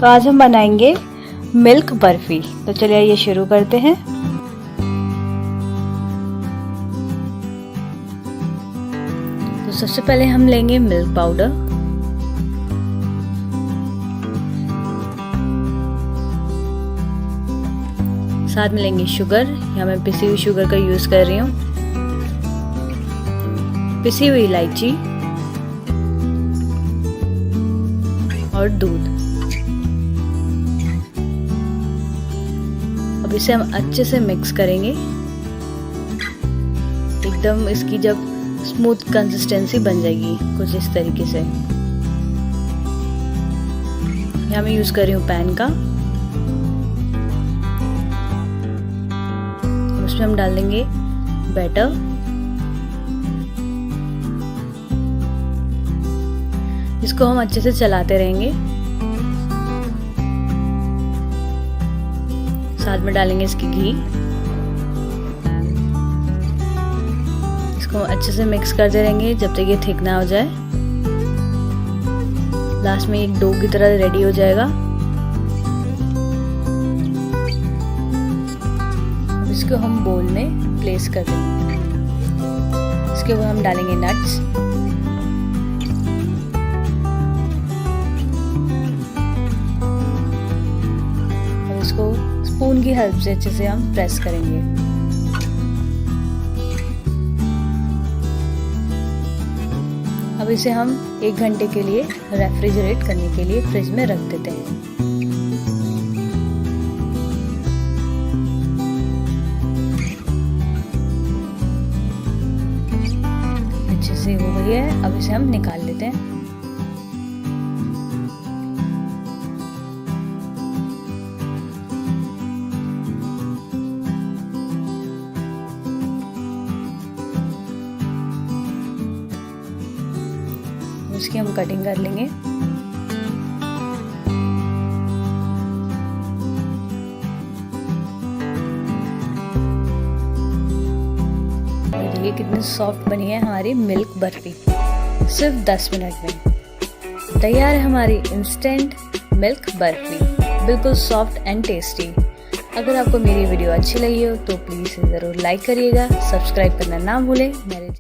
तो आज हम बनाएंगे मिल्क बर्फी। तो चलिए आइए शुरू करते हैं। तो सबसे पहले हम लेंगे मिल्क पाउडर, साथ में लेंगे शुगर। यहाँ मैं पिसी हुई शुगर का यूज कर रही हूँ, पिसी हुई इलायची और दूध। अब इसे हम अच्छे से मिक्स करेंगे, एकदम इसकी जब स्मूथ कंसिस्टेंसी बन जाएगी कुछ इस तरीके से। यहाँ मैं यूज कर रही हूँ पैन का। उसमें हम डाल देंगे बैटर। इसको हम अच्छे से चलाते रहेंगे। साथ में डालेंगे इसकी घी। इसको अच्छे से मिक्स करते रहेंगे जब तक ये थिक ना हो जाए। लास्ट में एक डो की तरह रेडी हो जाएगा। इसको हम बोल में प्लेस कर देंगे। इसके ऊपर हम डालेंगे नट्स। इसको स्पून की हेल्प से अच्छे से हम प्रेस करेंगे। अब इसे हम 1 घंटे के लिए रेफ्रिजरेट करने के लिए फ्रिज में रख देते हैं। अच्छे से हो गई है। अब इसे हम निकाल लेते हैं। इसकी हम कटिंग कर लेंगे। देखिए कितनी सॉफ्ट बनी है हमारी मिल्क बर्फी। सिर्फ 10 मिनट में तैयार है हमारी इंस्टेंट मिल्क बर्फी, बिल्कुल सॉफ्ट एंड टेस्टी। अगर आपको मेरी वीडियो अच्छी लगी हो तो प्लीज़ ज़रूर लाइक करिएगा, सब्सक्राइब करना ना भूलें मेरे